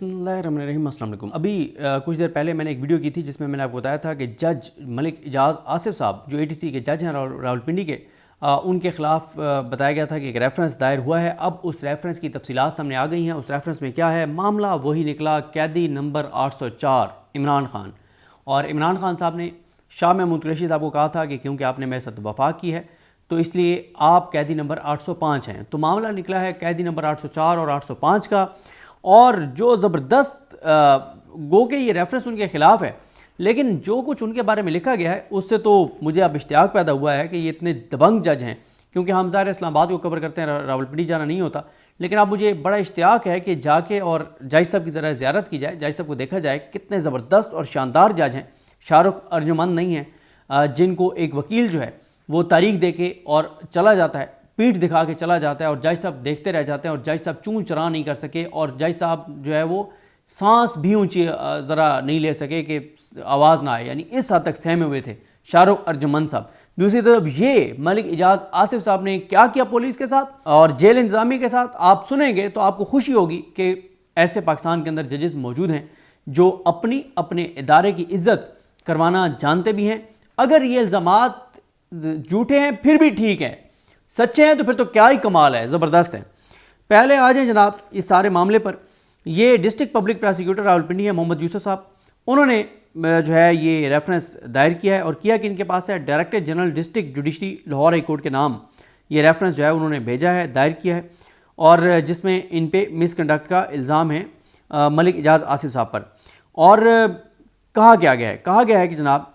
बिस्मिल्लाहिर्रहमानिर्रहीम। अस्सलाम वालेकुम। अभी कुछ देर पहले मैंने एक वीडियो की थी जिसमें मैंने आपको बताया था कि जज मलिक इजाज़ आसिफ साहब जो ATC के जज हैं रावलपिंडी के, उनके ख़िलाफ़ बताया गया था कि एक रेफरेंस दायर हुआ है। अब उस रेफरेंस की तफसीलात सामने आ गई हैं। उस रेफरेंस में क्या है, मामला वही निकला, कैदी नंबर 804 इमरान खान। और इमरान खान साहब ने शाह महमूद कुरैशी साहब को कहा था कि क्योंकि आपने मेरे साथ वफा की है तो इसलिए आप कैदी नंबर 805 हैं। तो मामला निकला है कैदी नंबर 804 और 805 का। और जो ज़बरदस्त गो के ये रेफरेंस उनके ख़िलाफ़ है, लेकिन जो कुछ उनके बारे में लिखा गया है उससे तो मुझे अब इश्तियाक पैदा हुआ है कि ये इतने दबंग जज हैं। क्योंकि हम ज़ाहिर इस्लामाबाद को कवर करते हैं, रावलपिंडी जाना नहीं होता, लेकिन अब मुझे बड़ा इश्तियाक है कि जाके और जज साहब की ज़रा ज़ियारत की जाए, जज साहब को देखा जाए कितने ज़बरदस्त और शानदार जज हैं। शाहरुख अर्जुमंद नहीं है जिनको एक वकील जो है वो तारीख दे के और चला जाता है, पीठ दिखा के चला जाता है और जज साहब देखते रह जाते हैं और जज साहब चूं चरा नहीं कर सके और जज साहब जो है वो सांस भी ऊंची ज़रा नहीं ले सके कि आवाज़ ना आए, यानी इस हद तक सहमे हुए थे शाहरुख अर्जुमंद साहब। दूसरी तरफ ये मलिक इजाज़ आसिफ साहब ने क्या किया पुलिस के साथ और जेल इंतज़ामी के साथ, आप सुनेंगे तो आपको खुशी होगी कि ऐसे पाकिस्तान के अंदर जजेस मौजूद हैं जो अपने इदारे की इज़्ज़त करवाना जानते भी हैं। अगर ये इल्ज़ामात झूठे हैं फिर भी ठीक है, सच्चे हैं तो फिर तो क्या ही कमाल है, ज़बरदस्त है। पहले आ जाए जनाब इस सारे मामले पर। ये डिस्ट्रिक्ट पब्लिक प्रोसिक्यूटर रावलपिंडी है मोहम्मद यूसुफ साहब, उन्होंने जो है ये रेफरेंस दायर किया है और किया कि इनके पास है director general district judiciary Lahore high court के नाम ये रेफरेंस जो है उन्होंने भेजा है, दायर किया है, और जिसमें इन पे मिसकंडक्ट का इल्ज़ाम है मलिक इजाज़ आसिफ साहब पर। और कहा गया है कि जनाब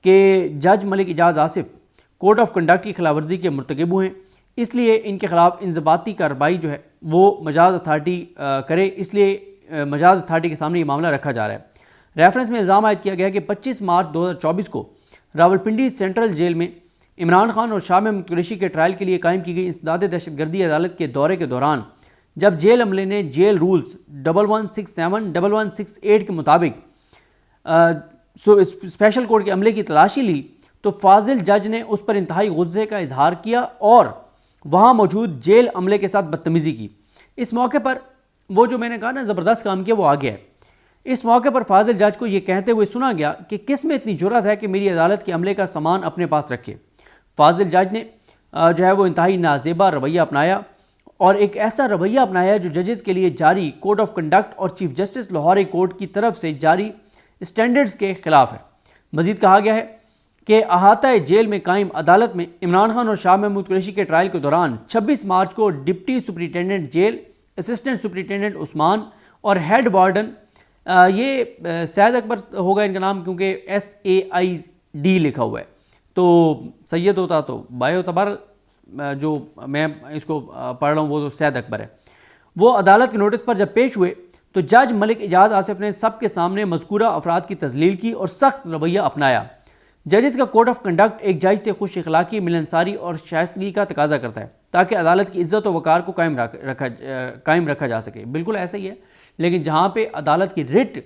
कि जज Malik Ejaz Asif code of conduct की खिलाफवर्जी के मुर्तकिब हुए हैं, इसलिए इनके खिलाफ इंज़बाती कार्रवाई जो है वो मजाज अथॉरिटी करे, इसलिए मजाज अथॉरिटी के सामने ये मामला रखा जा रहा है। रेफरेंस में इल्ज़ाम आयद किया गया कि 25 मार्च 2024 को रावलपिंडी सेंट्रल जेल में इमरान खान और शाह महमूद कुरैशी के ट्रायल के लिए कायम की गई इंसदाद दहशतगर्दी अदालत के दौरे के दौरान जब जेल अमले ने जेल रूल्स 1167 1168 के मुताबिक स्पेशल कोर्ट के अमले की तलाशी ली तो फाजिल जज ने उस पर इंतहाई गुस्से का इजहार किया और वहाँ मौजूद जेल अमले के साथ बदतमीज़ी की। इस मौके पर वो जो मैंने कहा ना ज़बरदस्त काम किया वो आ गया है। इस मौके पर फाजिल जज को ये कहते हुए सुना गया कि किस में इतनी जुर्रत है कि मेरी अदालत के अमले का सामान अपने पास रखे। फाजिल जज ने जो है वो इंतहाई नाजेबा रवैया अपनाया और एक ऐसा रवैया अपनाया जो जजेस के लिए जारी कोड ऑफ कंडक्ट और chief justice Lahore high court की तरफ से जारी स्टैंडर्ड्स के खिलाफ है। मजीद कहा गया है कि अहाता जेल में कायम अदालत में इमरान खान और शाह महमूद कुरैशी के ट्रायल के दौरान 26 मार्च को deputy superintendent jail, assistant superintendent Usman और हेड वार्डन, ये सैयद अकबर होगा इनका नाम क्योंकि SAID लिखा हुआ है तो सैयद होता तो बाय होता, बार जो मैं इसको पढ़ रहा हूँ वो तो सैयद अकबर है। वो अदालत के नोटिस पर जब पेश हुए तो जज मलिक इजाज़ आसिफ ने सबके सामने मज़कूरा अफराद की तजलील की और सख्त रवैया अपनाया। जजेस का कोड ऑफ कंडक्ट एक जज से खुश अखलाकी, मिलनसारी और शाइस्तगी का तकाजा करता है ताकि अदालत की इज्जत और वकार को कायम रखा जा सके। बिल्कुल ऐसा ही है, लेकिन जहाँ पे अदालत की रिट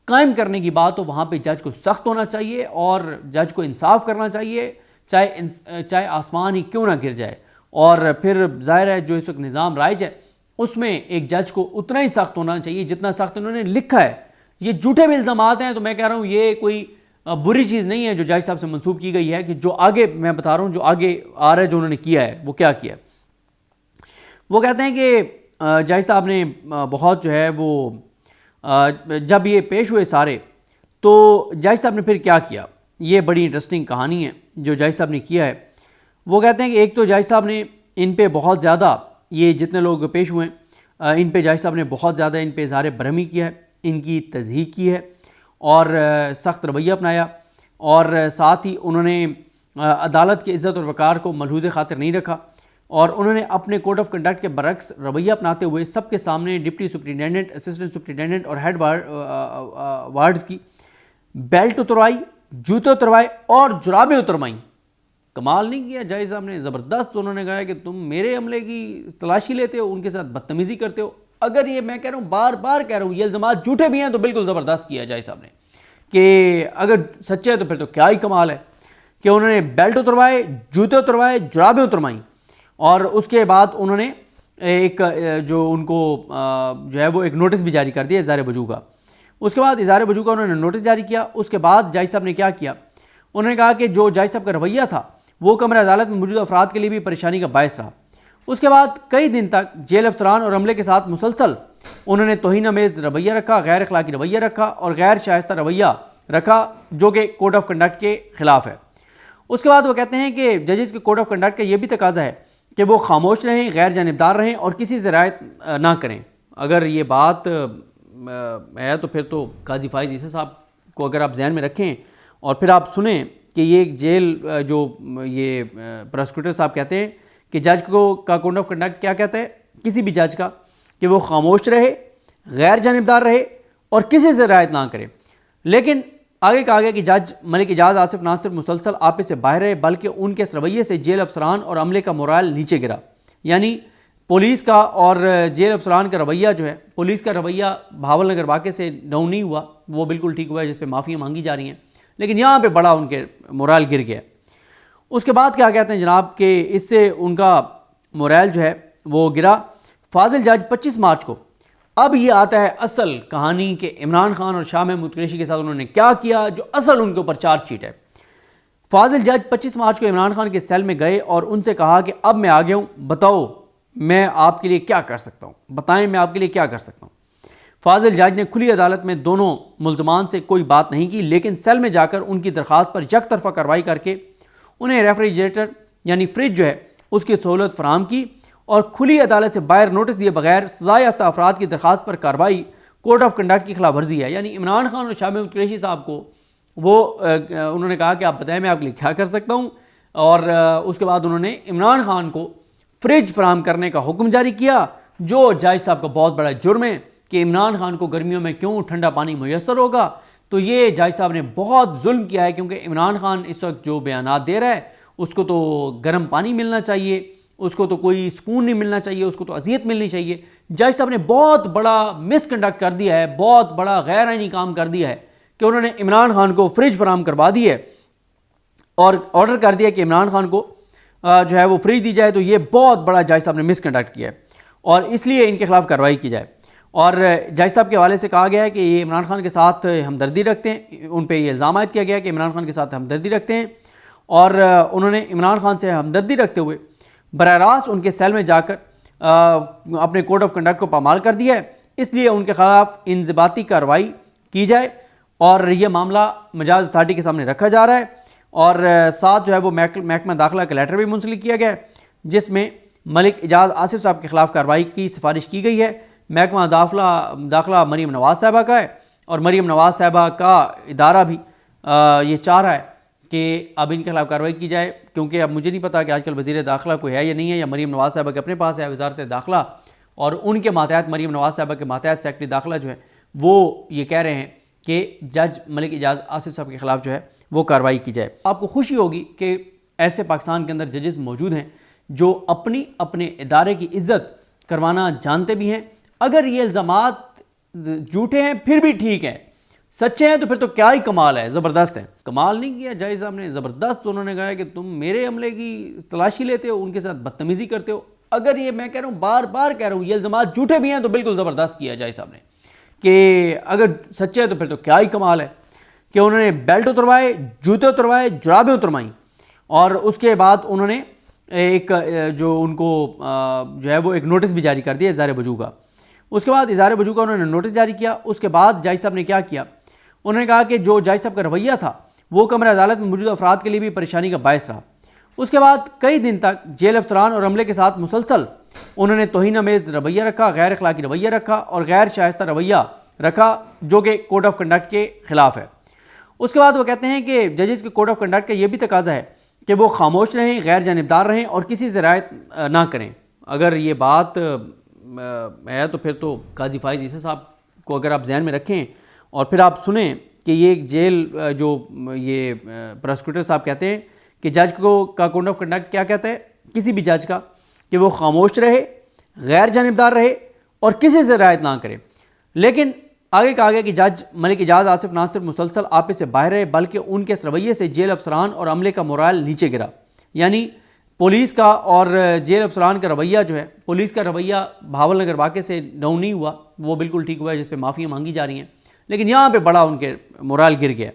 कायम करने की बात हो वहाँ पे जज को सख्त होना चाहिए और जज को इंसाफ करना चाहिए, चाहे आसमान ही क्यों ना गिर जाए। और फिर जाहिर है जो इस वक्त निज़ाम राइज है उसमें एक जज को उतना ही सख्त होना चाहिए जितना सख्त उन्होंने लिखा है। ये झूठे भी इल्ज़ामात हैं तो मैं कह रहा हूँ ये कोई बुरी चीज़ नहीं है जो जज साहब से मंसूब की गई है, कि जो आगे मैं बता रहा हूँ जो आगे आ रहा है जो उन्होंने किया है वो क्या किया। वो कहते हैं कि जज साहब ने बहुत जो है वो जब ये पेश हुए सारे तो जज साहब ने फिर क्या किया, ये बड़ी इंटरेस्टिंग कहानी है जो जज साहब ने किया है। वो कहते हैं कि एक तो जज साहब ने इन पे बहुत ज़्यादा, ये जितने लोग पेश हुए हैं इन पे जज साहब ने बहुत ज़्यादा इन पे इज़हार बरहमी किया है, इनकी तज़हीक की है और सख्त रवैया अपनाया और साथ ही उन्होंने अदालत की इज़्ज़त और वक़ार को मलहूज़ खातिर नहीं रखा और उन्होंने अपने कोड ऑफ कंडक्ट के बरक्स रवैया अपनाते हुए सबके सामने डिप्टी सुपरिटेंडेंट, असिस्टेंट सुपरिटेंडेंट और हेड वार्ड्स की बेल्ट उतरवाई, जूते उतरवाए और जुराबें उतरवाई। कमाल नहीं किया जज साहब ने, ज़बरदस्त। उन्होंने कहा कि तुम मेरे अमले की तलाशी लेते हो, उनके साथ बदतमीज़ी करते हो। अगर ये मैं कह रहा हूँ, बार बार कह रहा हूँ, ये इल्ज़ामात झूठे भी हैं तो बिल्कुल ज़बरदस्त किया जज साहब ने, कि अगर सच्चे हैं तो फिर तो क्या ही कमाल है कि उन्होंने बेल्ट उतरवाए, जूते उतरवाए, जुराबें उतरवाई और उसके बाद उन्होंने एक जो उनको जो है वो एक नोटिस भी जारी कर दिया इज़हार वजू का। उसके बाद इज़हार वजू का उन्होंने नोटिस जारी किया। उसके बाद जज साहब ने क्या किया, उन्होंने कहा कि जो जज साहब का रवैया था वो कमरा अदालत में मौजूद अफराद के लिए भी परेशानी का बायस रहा। उसके बाद कई दिन तक जेल अफसरान और अमले के साथ मुसलसल उन्होंने तौहीन अमेज़ रवैया रखा, गैर अखलाकी रवैया रखा और गैर शाइस्ता रवैया रखा जो कि कोड ऑफ कंडक्ट के ख़िलाफ़ है। उसके बाद वो कहते हैं कि जजेस के कोड ऑफ कंडक्ट का ये भी तकाजा है कि वो खामोश रहें, गैर जानिबदार रहें और किसी से रायत ना करें। अगर ये बात है तो फिर तो काजी फाइज ईसा साहब को अगर आप जहन में रखें और फिर आप सुने कि ये जेल जो ये प्रोसिक्यूटर साहब कहते हैं कि जज को का कोड ऑफ कंडक्ट क्या कहता है किसी भी जज का, कि वो खामोश रहे, गैर जानिबदार रहे और किसी से रायत ना करे। लेकिन आगे कहा गया कि जज मलिक एजाज आसिफ ना सिर्फ मुसलसल आपे से बाहर रहे बल्कि उनके इस रवैये से जेल अफसरान और अमले का मोराल नीचे गिरा। यानी पुलिस का और जेल अफसरान का रवैया जो है, पुलिस का रवैया भावल नगर वाक़े से डाउन नहीं हुआ, वो बिल्कुल ठीक हुआ है जिस पे माफ़ियाँ मांगी जा रही हैं, लेकिन यहाँ पे बड़ा उनके मोराल गिर गया। उसके बाद क्या कहते हैं जनाब कि इससे उनका मोराल जो है वो गिरा। फाजिल जज 25 मार्च को, अब ये आता है असल कहानी कि इमरान खान और शाह महमूद कुरैशी के साथ उन्होंने क्या किया, जो असल उनके ऊपर चार्जशीट है। फाजिल जज 25 मार्च को इमरान खान के सेल में गए और उनसे कहा कि अब मैं आ गया हूँ, बताओ मैं आपके लिए क्या कर सकता हूँ, बताएं मैं आपके लिए क्या कर सकता हूँ। फाजिल जज ने खुली अदालत में दोनों मुल्ज़मान से कोई बात नहीं की, लेकिन सेल में जाकर उनकी दरख्वास्त पर यक तरफा कार्रवाई करके उन्हें रेफ्रिजरेटर यानी फ्रिज जो है उसकी सहूलत फराम की और खुली अदालत से बाहर नोटिस दिए बगैर सज़ा याफ्ता अफराद की दरख्वास्त पर कार्रवाई कोड ऑफ कंडक्ट की खिलाफ वर्जी है। यानी इमरान खान और शाह महमूद कुरैशी साहब को वो उन्होंने कहा कि आप बताएं मैं आपके लिए क्या कर सकता हूँ, और उसके बाद उन्होंने इमरान खान को फ्रिज फराम करने का हुक्म जारी किया, जो जज साहब का बहुत बड़ा जुर्म है कि इमरान खान को गर्मियों में क्यों ठंडा पानी मुयसर होगा। तो ये जज साहब ने बहुत जुल्म किया है, क्योंकि इमरान खान इस वक्त जो बयानात दे रहा है उसको तो गर्म पानी मिलना चाहिए, उसको तो कोई सुकून नहीं मिलना चाहिए, उसको तो अजियत मिलनी चाहिए। जज साहब ने बहुत बड़ा मिसकंडक्ट कर दिया है, बहुत बड़ा गैर आइनी काम कर दिया है कि उन्होंने इमरान खान को फ्रिज फराम करवा दी है और ऑर्डर कर दिया कि इमरान खान को जो है वो फ्रिज दी जाए। तो ये बहुत बड़ा जज साहब ने मिसकंडक्ट किया है और इसलिए इनके खिलाफ कार्रवाई की जाए। और जज साहब के हवाले से कहा गया है कि ये इमरान खान के साथ हमदर्दी रखते हैं, उन पर यह इल्ज़ाम आयद किया गया कि इमरान खान के साथ हमदर्दी रखते हैं और उन्होंने इमरान खान से हमदर्दी रखते हुए बराह रास्त उनके सेल में जाकर अपने कोड ऑफ कंडक्ट को पामाल कर दिया है। इसलिए उनके खिलाफ इंज़बाती कार्रवाई की जाए और यह मामला मजाज अथॉरिटी के सामने रखा जा रहा है। और साथ जो है वो महकमा दाखिला का लेटर भी मुंसलिक किया गया है, जिसमें मलिक एजाज आसिफ साहब के खिलाफ कार्रवाई की सिफारिश की गई है। महकमा दाखिला मरीम नवाज़ साहबा का है और मरीम नवाज़ साहबा का इदारा भी ये चाह रहा है कि अब इनके खिलाफ कार्रवाई की जाए, क्योंकि अब मुझे नहीं पता कि आजकल वज़ीर दाखिला कोई है या नहीं है, या मरीम नवाज़ साहबा के अपने पास है वज़ारत दाखिला, और उनके मातहत मरीम नवाज़ साहबा के मातहत सेक्रेटरी दाखिला जो है वो ये कह रहे हैं कि जज मलिक एजाज आसिफ साहब के खिलाफ जो है वो कार्रवाई की जाए। आपको खुशी होगी कि ऐसे पाकिस्तान के अंदर जजेस मौजूद हैं जो अपनी अपने इदारे की इज़्ज़त करवाना जानते भी हैं। अगर ये इल्ज़ामात झूठे हैं फिर भी ठीक है, सच्चे हैं तो फिर तो क्या ही कमाल है, ज़बरदस्त है। कमाल नहीं किया जज साहब ने, ज़बरदस्त उन्होंने कहा कि तुम मेरे अमले की तलाशी लेते हो, उनके साथ बदतमीज़ी करते हो। अगर ये मैं कह रहा हूँ, बार बार कह रहा हूँ, ये इल्ज़ामात झूठे भी हैं तो बिल्कुल ज़बरदस्त किया जज साहब ने, कि अगर सच्चे हैं तो फिर तो क्या ही कमाल है कि उन्होंने बेल्ट उतरवाए, जूते उतरवाए, जुराबें उतरवाई और उसके बाद उन्होंने एक जो उनको जो है वो एक नोटिस भी जारी कर दिया इज़हार वजू का। उसके बाद इज़हार वजू का उन्होंने नोटिस जारी किया। उसके बाद जज साहब ने क्या किया, उन्होंने कहा कि जो जज साहब का रवैया था वो कमरा अदालत में मौजूद अफराद के लिए भी परेशानी का बायस रहा। उसके बाद कई दिन तक जेल अफसरान और अमले के साथ मुसलसल उन्होंने तौहीन अमेज़ रवैया रखा, गैर अखलाकी रवैया रखा और गैर शाइस्ता रवैया रखा जो कि कोड ऑफ कंडक्ट के ख़िलाफ़ है। उसके बाद वो कहते हैं कि जजेस के कोड ऑफ कंडक्ट का ये भी तकाजा है कि वो खामोश रहें, गैर जानिबदार रहें और किसी से रायत ना करें। अगर ये बात है तो फिर तो काजी फाइज ईसा साहब को अगर आप जहन में रखें और फिर आप सुने कि ये जेल जो ये प्रोसिक्यूटर साहब कहते हैं कि जज को का कोड ऑफ कंडक्ट क्या कहता है किसी भी जज का, कि वो खामोश रहे, गैर जानिबदार रहे और किसी से रायत ना करे। लेकिन आगे कहा गया कि जज मलिक एजाज आसिफ ना सिर्फ मुसलसल आपे से बाहर रहे बल्कि उनके इस रवैये से जेल अफसरान और अमले का मोराल नीचे गिरा। यानी पुलिस का और जेल अफसरान का रवैया जो है, पुलिस का रवैया भावल नगर वाक़े से डाउन नहीं हुआ, वो बिल्कुल ठीक हुआ है, जिस पे माफ़ियाँ मांगी जा रही हैं, लेकिन यहाँ पे बड़ा उनके मोराल गिर गया।